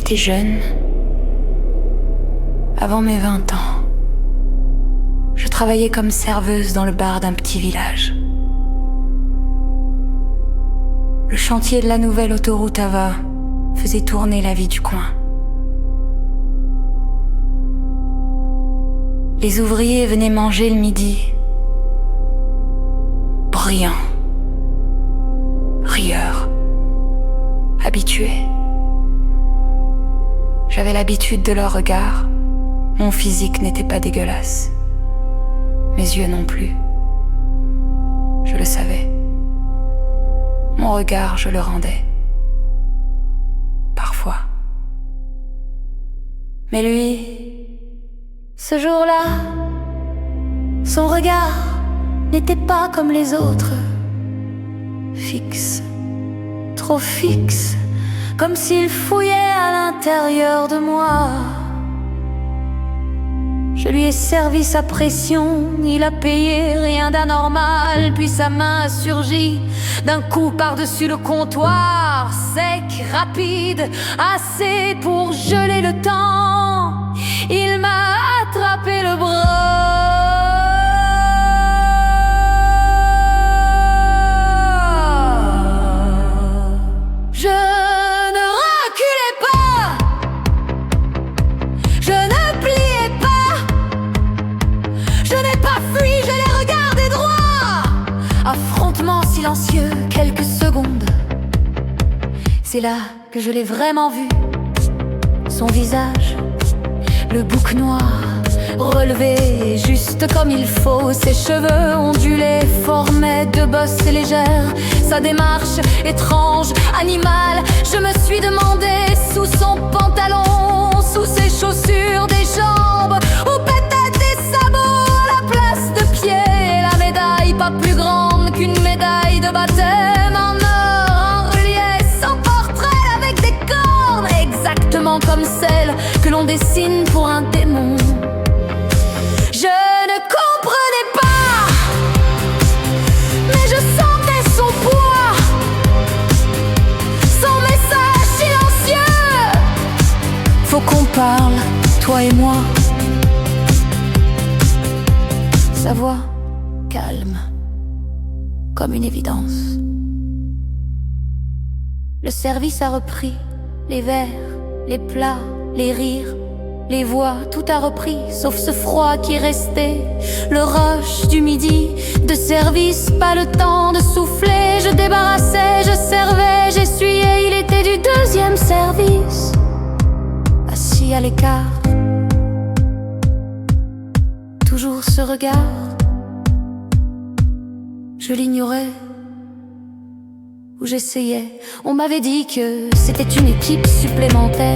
j'étais jeune, avant mes 20 ans, je travaillais comme serveuse dans le bar d'un petit village. Le chantier de la nouvelle autoroute Ava faisait tourner la vie du coin. Les ouvriers venaient manger le midi. Brillants, rieurs, habitués. J'avais l'habitude de leur regard. Mon physique n'était pas dégueulasse. Mes yeux non plus. Je le savais. Mon regard, je le rendais. Parfois. Mais lui, ce jour-là, son regard n'était pas comme les autres. Fixe, trop fixe, comme s'il fouillait à l'intérieur de moi. Je lui ai servi sa pression, il a payé, rien d'anormal. Puis sa main a surgi d'un coup par-dessus le comptoir. Sec, rapide, assez pour geler le temps. Il m'a attrapé le bras. Je ne reculais pas, je ne pliais pas, je n'ai pas fui, je l'ai regardé droit. Affrontement silencieux, quelques secondes. C'est là que je l'ai vraiment vu. Son visage, le bouc noir, relevé juste comme il faut. Ses cheveux ondulés formaient deux bosses légères. Sa démarche étrange, animale. Je me suis demandé sous son pantalon, sous ses chaussures, des jambes, ou peut-être des sabots à la place de pied. La médaille pas plus grande qu'une médaille de baptême en or, en relief, sans portrait avec des cornes, exactement comme celle que l'on dessine pour un démon. Je ne comprenais pas, mais je sentais son poids, son message silencieux. Faut qu'on parle, toi et moi. Sa voix calme, comme une évidence. Le service a repris, les verres, les plats, les rires, les voix, tout a repris, sauf ce froid qui restait. Le rush du midi, de service, pas le temps de souffler. Je débarrassais, je servais, j'essuyais, il était du deuxième service. Assis à l'écart, toujours ce regard. Je l'ignorais, ou j'essayais. On m'avait dit que c'était une équipe supplémentaire.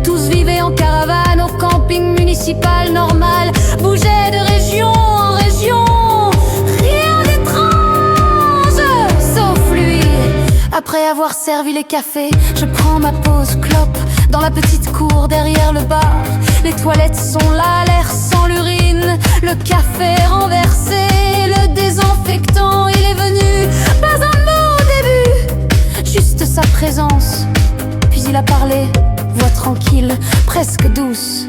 Tous vivaient en caravane au camping municipal normal. Bougeaient de région en région. Rien d'étrange, sauf lui. Après avoir servi les cafés, je prends ma pause clope dans la petite cour derrière le bar. Les toilettes sont là, l'air sans l'urine. Le café renversé, le désinfectant, il est venu. Pas un mot au début, juste sa présence. Puis il a parlé, voix tranquille, presque douce,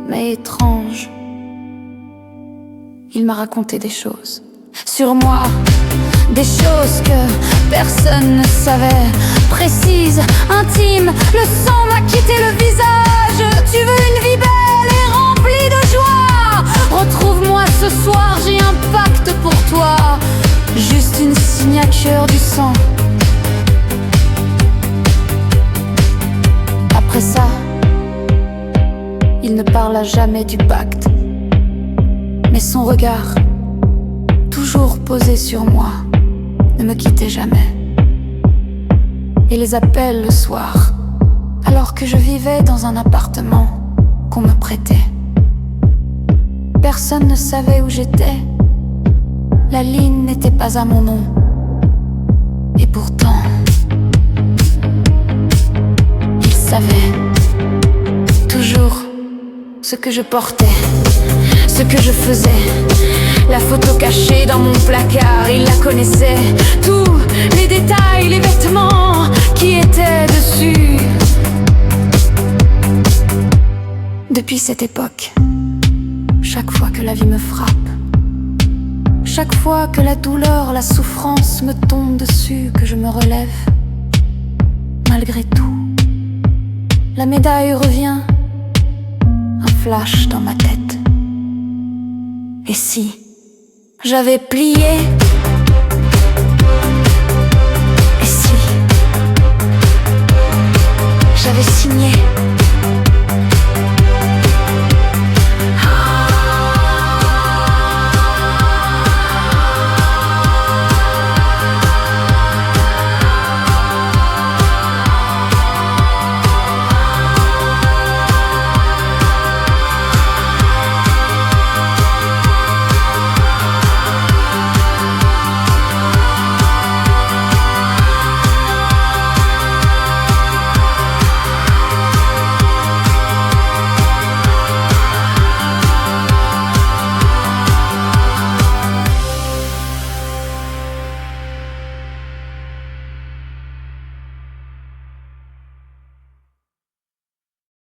mais étrange. Il m'a raconté des choses sur moi, des choses que personne ne savait. Précises, intimes, le sang m'a quitté le visage. Tu veux une vie belle et remplie de joie? Retrouve-moi ce soir, j'ai un pacte pour toi. Juste une signature du sang. Après ça, il ne parla jamais du pacte. Mais son regard, toujours posé sur moi, ne me quittait jamais. Et les appels le soir, alors que je vivais dans un appartement qu'on me prêtait. Personne ne savait où j'étais. La ligne n'était pas à mon nom. Et pourtant, il savait toujours ce que je portais, ce que je faisais. La photo cachée dans mon placard, il la connaissait. Tous les détails, les vêtements qui étaient dessus. Depuis cette époque, chaque fois que la vie me frappe, chaque fois que la douleur, la souffrance me tombe dessus, que je me relève, malgré tout, la médaille revient, un flash dans ma tête. Et si j'avais plié